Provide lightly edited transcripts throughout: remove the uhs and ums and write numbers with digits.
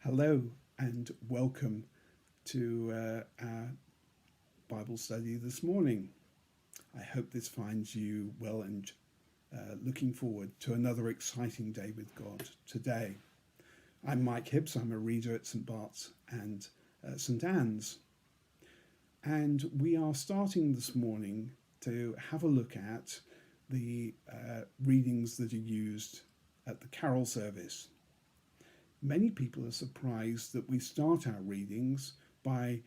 Hello and welcome to our Bible study this morning. I hope this finds you well and looking forward to another exciting day with God today. I'm Mike Hibbs, I'm a reader at St Bart's and St Anne's, and we are starting this morning to have a look at the readings that are used at the carol service. Many people are surprised that we start our readings by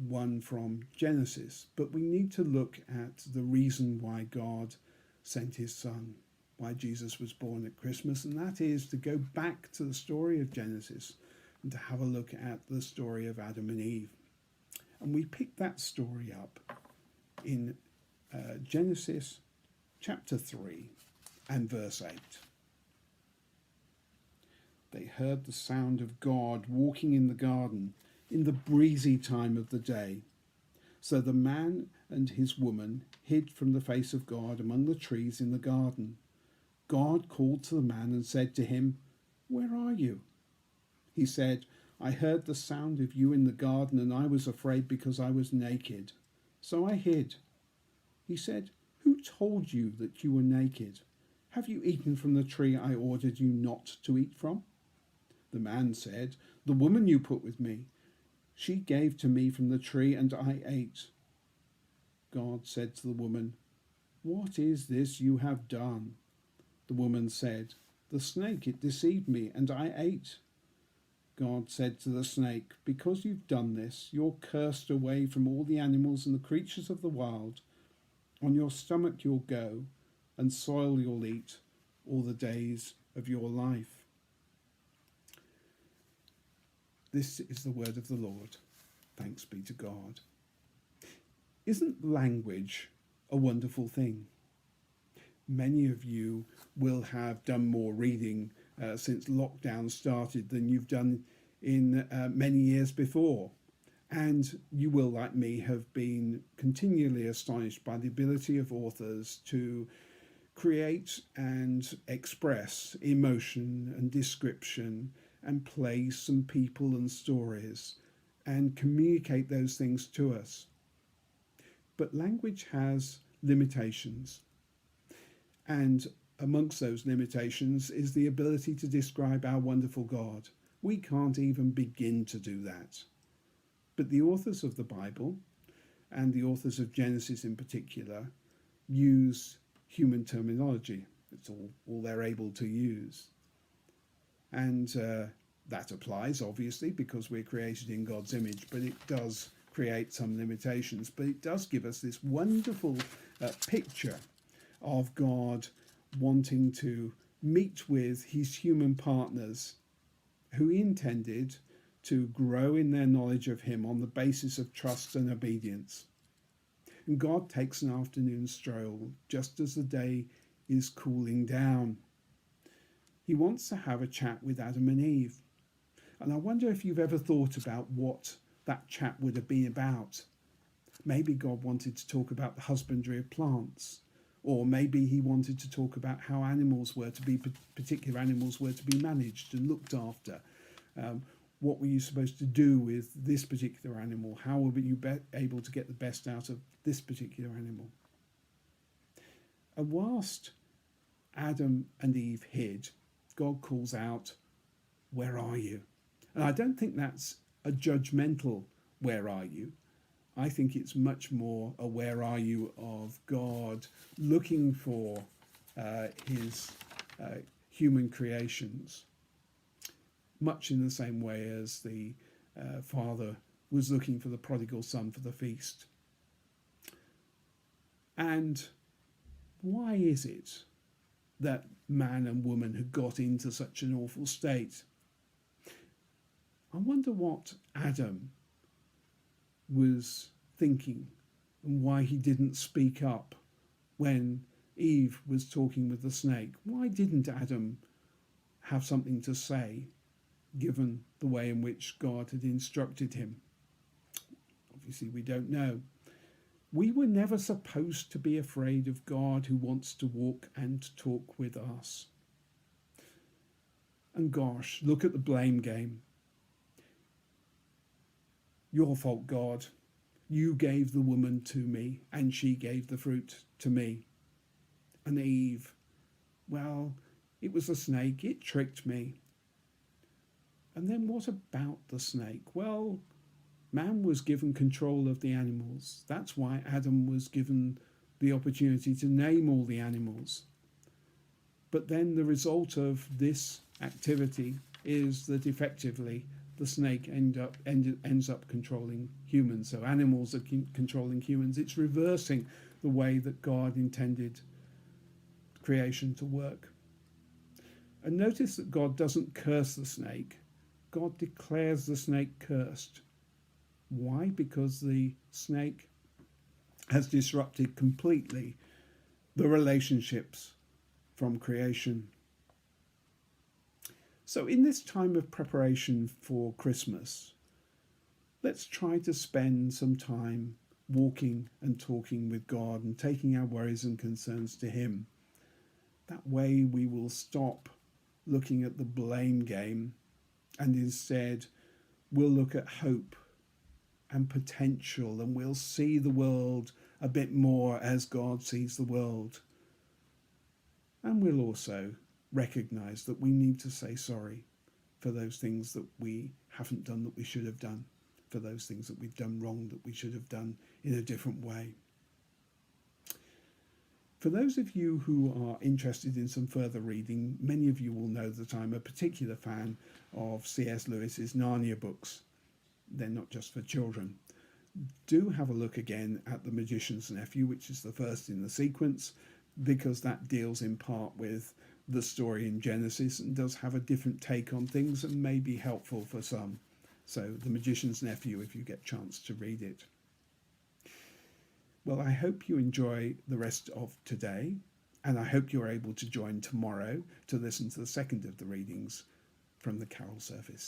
one from Genesis, but we need to look at the reason why God sent his son, why Jesus was born at Christmas, and that is to go back to the story of Genesis and to have a look at the story of Adam and Eve. And we pick that story up in Genesis chapter 3 and verse 8. They heard the sound of God walking in the garden in the breezy time of the day. So the man and his woman hid from the face of God among the trees in the garden. God called to the man and said to him, "Where are you?" He said, "I heard the sound of you in the garden, and I was afraid because I was naked. So I hid." He said, "Who told you that you were naked? Have you eaten from the tree I ordered you not to eat from?" The man said, "The woman you put with me, she gave to me from the tree, and I ate." God said to the woman, "What is this you have done?" The woman said, "The snake, it deceived me, and I ate." God said to the snake, "Because you've done this, you're cursed away from all the animals and the creatures of the wild. On your stomach you'll go, and soil you'll eat all the days of your life." This is the word of the Lord. Thanks be to God. Isn't language a wonderful thing? Many of you will have done more reading since lockdown started than you've done in many years before. And you will, like me, have been continually astonished by the ability of authors to create and express emotion and description and place some people and stories and communicate those things to us. But language has limitations, and amongst those limitations is the ability to describe our wonderful God. We can't even begin to do that. But the authors of the Bible, and the authors of Genesis in particular, use human terminology. It's all they're able to use. And that applies, obviously, because we're created in God's image, but it does create some limitations. But it does give us this wonderful picture of God wanting to meet with his human partners who he intended to grow in their knowledge of him on the basis of trust and obedience. And God takes an afternoon stroll just as the day is cooling down. He wants to have a chat with Adam and Eve. And I wonder if you've ever thought about what that chat would have been about. Maybe God wanted to talk about the husbandry of plants, or maybe he wanted to talk about how particular animals were to be managed and looked after. What were you supposed to do with this particular animal? How were you able to get the best out of this particular animal? And whilst Adam and Eve hid, God calls out, "Where are you?" And I don't think that's a judgmental "where are you?" I think it's much more a "where are you" of God looking for his human creations, much in the same way as the father was looking for the prodigal son for the feast. And why is it that man and woman had got into such an awful state? I wonder what Adam was thinking and why he didn't speak up when Eve was talking with the snake. Why didn't Adam have something to say, given the way in which God had instructed him? Obviously, we don't know. We were never supposed to be afraid of God, who wants to walk and talk with us. And gosh, look at the blame game. Your fault, God. You gave the woman to me, and she gave the fruit to me. And Eve, well, it was a snake. It tricked me. And then what about the snake? Well, man was given control of the animals. That's why Adam was given the opportunity to name all the animals. But then the result of this activity is that effectively the snake ends up controlling humans. So animals are controlling humans. It's reversing the way that God intended creation to work. And notice that God doesn't curse the snake. God declares the snake cursed. Why? Because the snake has disrupted completely the relationships from creation. So in this time of preparation for Christmas, let's try to spend some time walking and talking with God and taking our worries and concerns to Him. That way we will stop looking at the blame game and instead we'll look at hope and potential, and we'll see the world a bit more as God sees the world. And we'll also recognize that we need to say sorry for those things that we haven't done that we should have done, for those things that we've done wrong that we should have done in a different way. For those of you who are interested in some further reading, many of you will know that I'm a particular fan of C.S. Lewis's Narnia books. They're not just for children. Do have a look again at The Magician's Nephew, which is the first in the sequence, because that deals in part with the story in Genesis and does have a different take on things and may be helpful for some. So The Magician's Nephew, if you get a chance to read it. Well, I hope you enjoy the rest of today, and I hope you're able to join tomorrow to listen to the second of the readings from the Carol Service.